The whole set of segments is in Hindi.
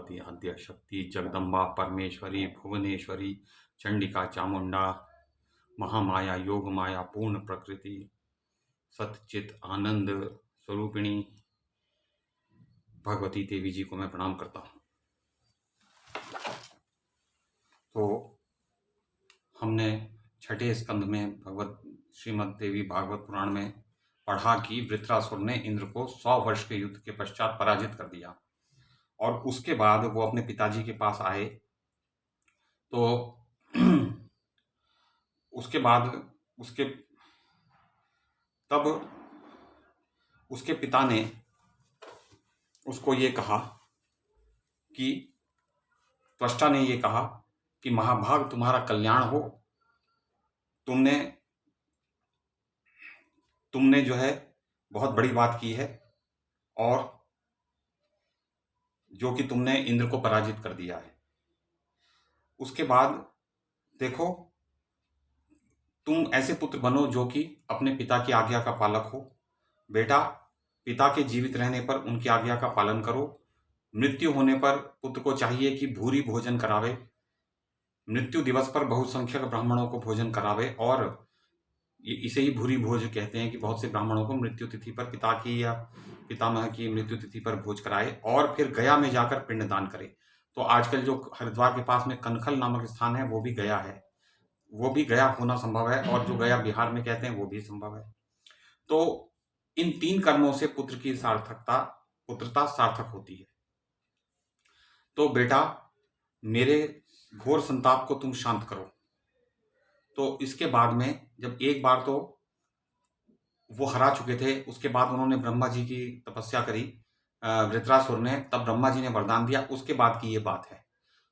आदि आद्य शक्ति जगदम्बा परमेश्वरी भुवनेश्वरी चंडिका चामुंडा महामाया योग माया पूर्ण प्रकृति सतचित आनंद स्वरूपिणी भगवती देवी जी को मैं प्रणाम करता हूँ। तो हमने छठे स्कंद में भगवत श्रीमद् देवी भागवत पुराण में पढ़ा कि वृत्रासुर ने इंद्र को 100 वर्ष के युद्ध के पश्चात पराजित कर दिया और उसके बाद वो अपने पिताजी के पास आए। तो उसके बाद तब उसके पिता ने उसको ये कहा कि त्वष्टा ने ये कहा कि महाभाग तुम्हारा कल्याण हो, तुमने जो है बहुत बड़ी बात की है और जो कि तुमने इंद्र को पराजित कर दिया है। उसके बाद देखो तुम ऐसे पुत्र बनो जो कि अपने पिता की आज्ञा का पालक हो। बेटा, पिता के जीवित रहने पर उनकी आज्ञा का पालन करो। मृत्यु होने पर पुत्र को चाहिए कि भूरी भोजन करावे, मृत्यु दिवस पर बहुसंख्यक ब्राह्मणों को भोजन करावे। और इसे ही भूरी भोज कहते हैं कि बहुत से ब्राह्मणों को मृत्यु तिथि पर पिता की या पितामह की मृत्यु तिथि पर भोज कराए और फिर गया में जाकर पिंडदान करे। तो आजकल जो हरिद्वार के पास में कनखल नामक स्थान है वो भी गया है, वो भी गया होना संभव है, और जो गया बिहार में कहते हैं वो भी संभव है। तो इन 3 कर्मों से पुत्र की पुत्रता सार्थक होती है। तो बेटा, मेरे घोर संताप को तुम शांत करो। तो इसके बाद में जब एक बार तो वो हरा चुके थे, उसके बाद उन्होंने ब्रह्मा जी की तपस्या करी वृत्रासुर ने, तब ब्रह्मा जी ने वरदान दिया। उसके बाद की ये बात है।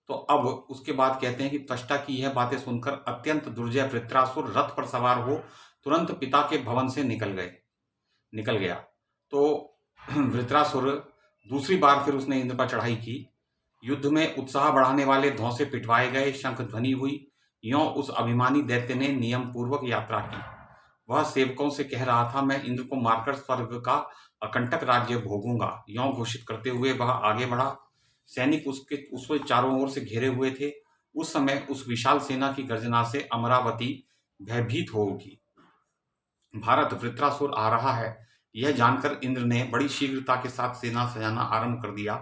तो अब उसके बाद कहते हैं कि त्वष्टा की यह बातें सुनकर अत्यंत दुर्जय वृत्रासुर रथ पर सवार हो तुरंत पिता के भवन से निकल गया। तो वृत्रासुर दूसरी बार फिर उसने इंद्र पर चढ़ाई की। युद्ध में उत्साह बढ़ाने वाले धौंसे पिटवाए गए, शंख ध्वनि हुई। यों उस अभिमानी दैत्य ने नियम पूर्वक यात्रा की। वह सेवकों से कह रहा था, मैं इंद्र को मारकर स्वर्ग का अकंटक राज्य भोगूंगा। यों घोषित करते हुए वह आगे बढ़ा। सैनिक उसके चारों ओर से घेरे हुए थे। उस समय उस विशाल सेना की गर्जना से अमरावती भयभीत हो उठी। भारत, वृत्रासुर आ रहा है, यह जानकर इंद्र ने बड़ी शीघ्रता के साथ सेना सजाना आरंभ कर दिया।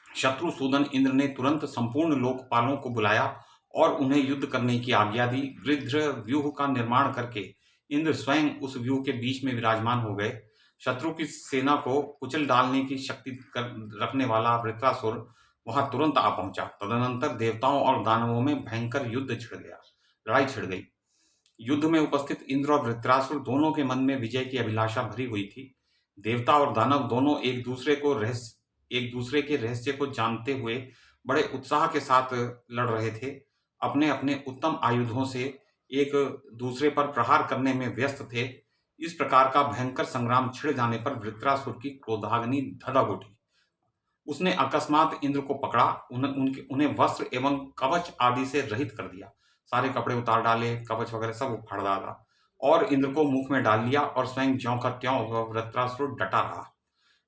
शत्रुसूदन इंद्र ने तुरंत संपूर्ण लोकपालों को बुलाया और उन्हें युद्ध करने की आज्ञा दी। गृध्र व्यूह का निर्माण करके इंद्र स्वयं उस व्यूह के बीच में विराजमान हो गए। शत्रु की सेना को कुचल डालने की शक्ति रखने वाला वृत्रासुर वहां तुरंत आ पहुंचा। तदनंतर देवताओं और दानवों में भयंकर लड़ाई छिड़ गई। युद्ध में उपस्थित इंद्र और वृत्रासुर दोनों के मन में विजय की अभिलाषा भरी हुई थी। देवता और दानव दोनों एक दूसरे के रहस्य को जानते हुए बड़े उत्साह के साथ लड़ रहे थे। अपने अपने उत्तम आयुधों से एक दूसरे पर प्रहार करने में व्यस्त थे। इस प्रकार का भयंकर संग्राम छिड़ जाने पर वृत्रासुर की क्रोधाग्नि धधक उठी। उसने अकस्मात इंद्र को पकड़ा, उन्हें वस्त्र एवं कवच आदि से रहित कर दिया। सारे कपड़े उतार डाले, कवच वगैरह सब उखाड़ डाला और इंद्र को मुख में डाल लिया और स्वयं ज्यों का त्यों वृत्रासुर डटा रहा।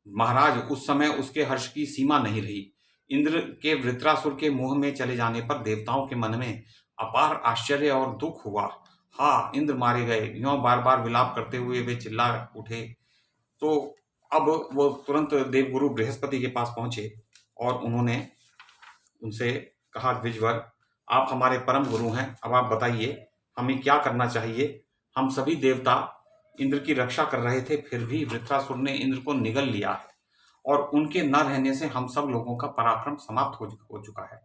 महाराज, उस समय उसके हर्ष की सीमा नहीं रही। इंद्र के वृत्रासुर के मुंह में चले जाने पर देवताओं के मन में अपार आश्चर्य और दुख हुआ। हाँ, इंद्र मारे गए, यों बार बार विलाप करते हुए वे चिल्ला उठे। तो अब वो तुरंत देवगुरु बृहस्पति के पास पहुंचे और उन्होंने उनसे कहा, द्विजवर, आप हमारे परम गुरु हैं, अब आप बताइए हमें क्या करना चाहिए। हम सभी देवता इंद्र की रक्षा कर रहे थे, फिर भी वृत्रासुर ने इंद्र को निगल लिया है और उनके न रहने से हम सब लोगों का पराक्रम समाप्त हो चुका है।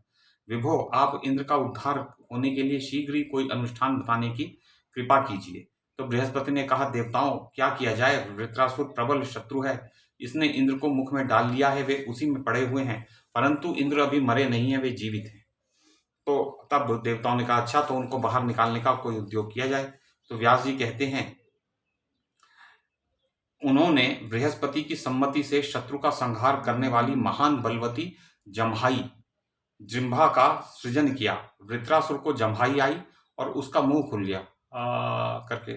विभो, आप इंद्र का उद्धार होने के लिए शीघ्र ही कोई अनुष्ठान बताने की कृपा कीजिए। तो बृहस्पति ने कहा, देवताओं, क्या किया जाए, वृत्रासुर प्रबल शत्रु है, इसने इंद्र को मुख में डाल लिया है, वे उसी में पड़े हुए हैं, परंतु इंद्र अभी मरे नहीं है, वे जीवित हैं। तो तब देवताओं ने कहा, अच्छा, तो उनको बाहर निकालने का कोई उद्योग किया जाए। तो व्यास जी कहते हैं, उन्होंने बृहस्पति की सम्मति से शत्रु का संहार करने वाली महान बलवती जिह्वा का सृजन किया। वृत्रासुर को जम्हाई आई और उसका मुंह खुल गया करके,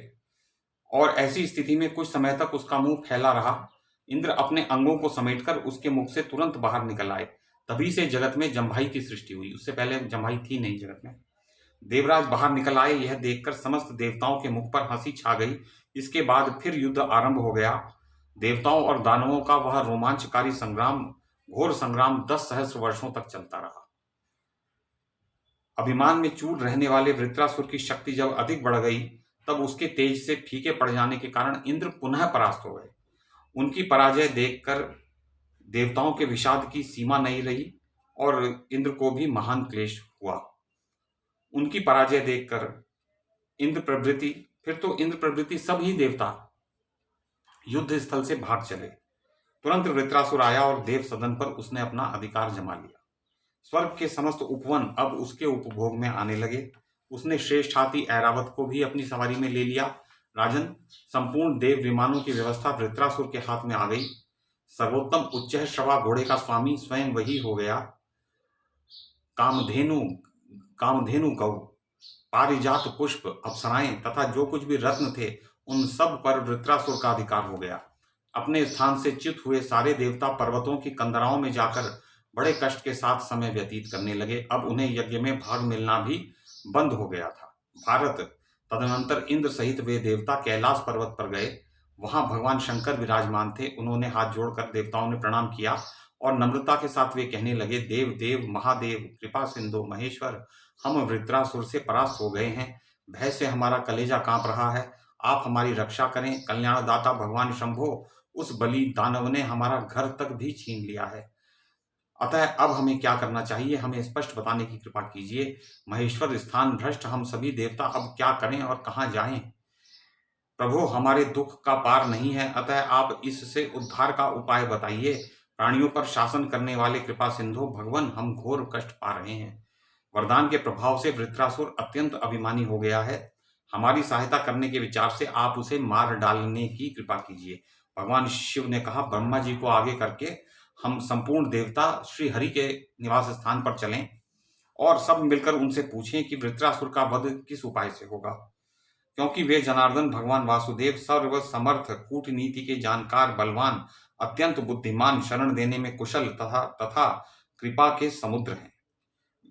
और ऐसी स्थिति में कुछ समय तक उसका मुंह फैला रहा। इंद्र अपने अंगों को समेटकर उसके मुख से तुरंत बाहर निकल आए। तभी से जगत में जम्भाई की सृष्टि हुई, उससे पहले जम्भाई थी नहीं जगत में। देवराज बाहर निकल आए, यह देखकर समस्त देवताओं के मुख पर हंसी छा गई। इसके बाद फिर युद्ध आरंभ हो गया। देवताओं और दानवों का वह रोमांचकारी संग्राम, घोर संग्राम 10 सहस्र वर्षों तक चलता रहा। अभिमान में चूर रहने वाले वृत्रासुर की शक्ति जब अधिक बढ़ गई, तब उसके तेज से फीके पड़ जाने के कारण इंद्र पुनः परास्त हो गए। उनकी पराजय देखकर देवताओं के विषाद की सीमा नहीं रही और इंद्र को भी महान क्लेश हुआ। उनकी पराजय देखकर इंद्र प्रभृति सभी देवता युद्ध स्थल से भाग चले। तुरंत वृत्रासुर आया और देव सदन पर उसने अपना अधिकार जमा लिया। स्वर्ग के समस्त उपवन अब उसके उपभोग में आने लगे। उसने श्रेष्ठ हाथी ऐरावत को भी अपनी सवारी में ले लिया। राजन, संपूर्ण देव विमानों की व्यवस्था वृत्रासुर के हाथ में आ गई। सर्वोत्तम उच्चैःश्रवा घोड़े का स्वामी स्वयं वही हो गया। कामधेनु गौ, पारिजात पुष्प, अप्सराएं तथा जो कुछ भी रत्न थे, उन सब पर वृत्रासुर का अधिकार हो गया। अपने स्थान से च्युत हुए सारे देवता पर्वतों की कंदराओं में जाकर बड़े कष्ट के साथ समय व्यतीत करने लगे। अब उन्हें यज्ञ में भाग मिलना भी बंद हो गया था। भारत, तदनंतर इंद्र सहित वे देवता कैलाश पर्वत पर गए। वहां भगवान शंकर विराजमान थे। उन्होंने हाथ जोड़कर देवताओं ने प्रणाम किया और नम्रता के साथ वे कहने लगे, देव देव महादेव, कृपा सिंधु महेश्वर, हम वृत्रासुर से परास्त हो गए हैं। भय से हमारा कलेजा कांप रहा है। आप हमारी रक्षा करें। कल्याणदाता भगवान शंभो, उस बलि दानव ने हमारा घर तक भी छीन लिया है। अतः अब हमें क्या करना चाहिए, हमें स्पष्ट बताने की कृपा कीजिए। महेश्वर, स्थान भ्रष्ट हम सभी देवता अब क्या करें और कहाँ जाएं? प्रभु, हमारे दुख का पार नहीं है, अतः आप इससे उद्धार का उपाय बताइए। प्राणियों पर शासन करने वाले कृपा सिंधु भगवान, हम घोर कष्ट पा रहे हैं। वरदान के प्रभाव से वृत्रासुर अत्यंत अभिमानी हो गया है। हमारी सहायता करने के विचार से आप उसे मार डालने की कृपा कीजिए। भगवान शिव ने कहा, ब्रह्मा जी को आगे करके हम संपूर्ण देवता श्री हरि के निवास स्थान पर चलें और सब मिलकर उनसे पूछें कि वृत्रासुर का वध किस उपाय से होगा, क्योंकि वे जनार्दन भगवान वासुदेव सर्व समर्थ, कूटनीति के जानकार, बलवान, अत्यंत बुद्धिमान, शरण देने में कुशल तथा कृपा के समुद्र हैं।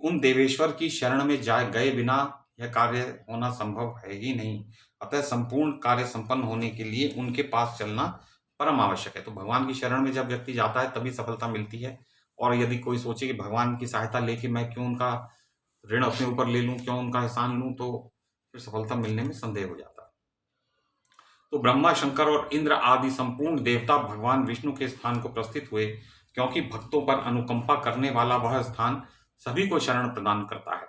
उन देवेश्वर की शरण में गए बिना यह कार्य होना संभव है ही नहीं। अतः संपूर्ण कार्य संपन्न होने के लिए उनके पास चलना परम आवश्यक है। तो भगवान की शरण में जब व्यक्ति जाता है तभी सफलता मिलती है। और यदि कोई सोचे कि भगवान की सहायता लेके मैं क्यों उनका ऋण अपने ऊपर ले लूं, क्यों उनका एहसान लूं, तो फिर सफलता मिलने में संदेह हो जाता है। तो ब्रह्मा, शंकर और इंद्र आदि संपूर्ण देवता भगवान विष्णु के स्थान को प्रस्थित हुए, क्योंकि भक्तों पर अनुकंपा करने वाला वह स्थान सभी को शरण प्रदान करता है।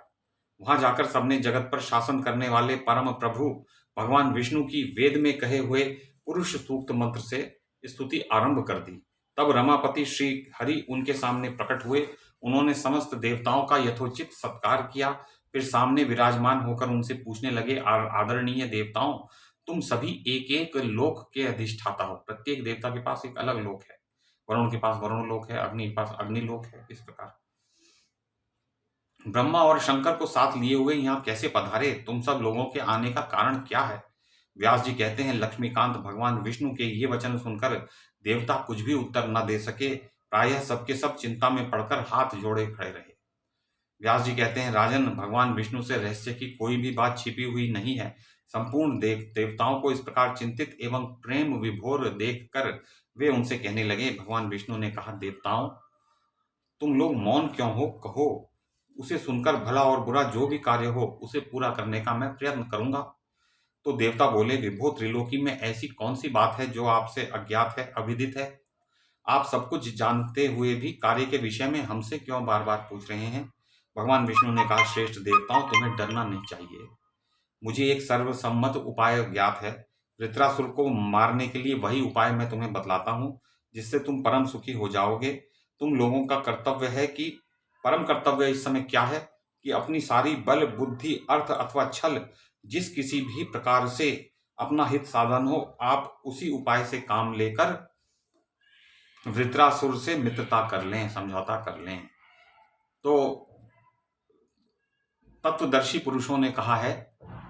वहां जाकर सबने जगत पर शासन करने वाले परम प्रभु भगवान विष्णु की वेद में कहे हुए पुरुष सूक्त मंत्र से स्तुति आरंभ कर दी। तब रमापति श्री हरि उनके सामने प्रकट हुए। उन्होंने समस्त देवताओं का यथोचित सत्कार किया। फिर सामने विराजमान होकर उनसे पूछने लगे, आदरणीय देवताओं, तुम सभी एक एक लोक के अधिष्ठाता हो। प्रत्येक देवता के पास एक अलग लोक है। वरुण के पास वरुण लोक है, अग्नि के पास अग्नि लोक है। इस प्रकार ब्रह्मा और शंकर को साथ लिए हुए यहाँ कैसे पधारे? तुम सब लोगों के आने का कारण क्या है? व्यास जी कहते हैं, लक्ष्मीकांत भगवान विष्णु के ये वचन सुनकर देवता कुछ भी उत्तर न दे सके। प्रायः सबके सब चिंता में पड़कर हाथ जोड़े खड़े रहे। व्यास जी कहते हैं, राजन, भगवान विष्णु से रहस्य की कोई भी बात छिपी हुई नहीं है। संपूर्ण देवताओं को इस प्रकार चिंतित एवं प्रेम विभोर देखकर वे उनसे कहने लगे। भगवान विष्णु ने कहा, देवताओं, तुम लोग मौन क्यों हो? कहो, उसे सुनकर भला और बुरा जो भी कार्य हो उसे पूरा करने का मैं प्रयत्न करूंगा। तो देवता बोले, विभो, त्रिलोकी में ऐसी कौन सी बात है जो आपसे अज्ञात है, अविदित है? आप सब कुछ जानते हुए भी कार्य के विषय में हमसे क्यों बार बार पूछ रहे हैं? भगवान विष्णु ने कहा, श्रेष्ठ देवताओं, तुम्हें डरना नहीं चाहिए। मुझे एक सर्वसम्मत उपाय ज्ञात है। वृत्रासुर को मारने के लिए वही उपाय मैं तुम्हें बतलाता हूँ, जिससे तुम परम सुखी हो जाओगे। तुम लोगों का कर्तव्य है कि परम कर्तव्य इस समय क्या है कि अपनी सारी बल, बुद्धि, अर्थ अथवा छल, जिस किसी भी प्रकार से अपना हित साधन हो, आप उसी उपाय से काम लेकर वृत्रासुर से मित्रता कर लें, समझौता कर लें। तो तत्वदर्शी पुरुषों ने कहा है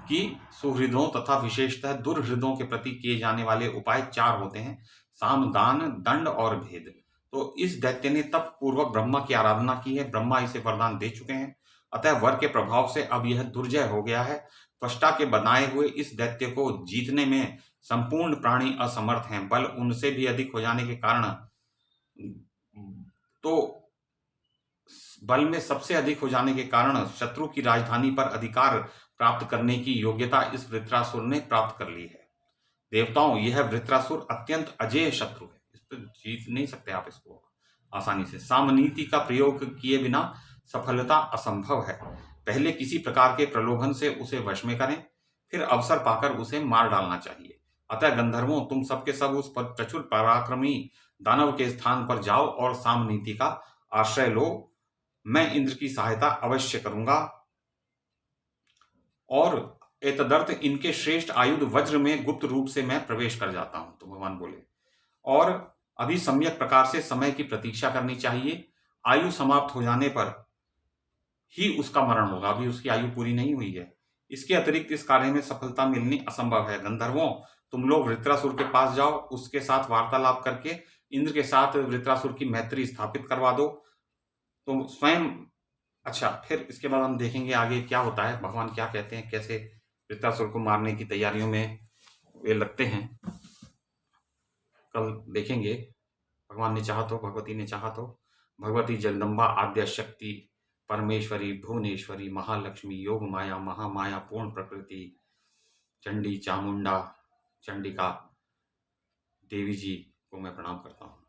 कि सुहृदों तथा विशेषतः दुर्हृदों के प्रति किए जाने वाले उपाय 4 होते हैं: साम, दान, दंड और भेद। तो इस दैत्य ने तप पूर्वक ब्रह्मा की आराधना की है। ब्रह्मा इसे वरदान दे चुके हैं, अतः वर के प्रभाव से अब यह दुर्जय हो गया है। त्वष्टा के बनाए हुए इस दैत्य को जीतने में संपूर्ण प्राणी असमर्थ हैं। बल उनसे भी अधिक हो जाने के कारण तो बल में सबसे अधिक हो जाने के कारण शत्रु की राजधानी पर अधिकार प्राप्त करने की योग्यता इस वृत्रासुर ने प्राप्त कर ली है। देवताओं, यह वृत्रासुर अत्यंत अजेय शत्रु है, इस पर जीत नहीं सकते आप इसको आसानी से। सामनीति का प्रयोग किए बिना सफलता असंभव है। पहले किसी प्रकार के प्रलोभन से उसे वश में करें, फिर अवसर पाकर उसे मार डालना चाहिए। अतः गंधर्वों, तुम सबके सब उस पर प्रचुर पराक्रमी दानव के स्थान पर जाओ और सामनीति का आश्रय लो। मैं इंद्र की सहायता अवश्य करूंगा और एतदर्थ इनके श्रेष्ठ आयुध वज्र में गुप्त रूप से मैं प्रवेश कर जाता हूं। तो भगवान बोले, और अभी सम्यक प्रकार से समय की प्रतीक्षा करनी चाहिए। आयु समाप्त हो जाने पर ही उसका मरण होगा, अभी उसकी आयु पूरी नहीं हुई है। इसके अतिरिक्त इस कार्य में सफलता मिलनी असंभव है। गंधर्वों, तुम लोग वृत्रासुर के पास जाओ, उसके साथ वार्तालाप करके इंद्र के साथ वृत्रासुर की मैत्री स्थापित करवा दो। तो स्वयं अच्छा, फिर इसके बाद हम देखेंगे आगे क्या होता है, भगवान क्या कहते हैं, कैसे वृत्रासुर को मारने की तैयारियों में वे लगते हैं, कल देखेंगे। भगवान ने चाहा तो, भगवती ने चाहा तो, भगवती जगदम्बा आद्य शक्ति परमेश्वरी भुवनेश्वरी महालक्ष्मी योग माया महामाया पूर्ण प्रकृति चंडी चामुंडा चंडिका देवी जी को मैं प्रणाम करता हूँ।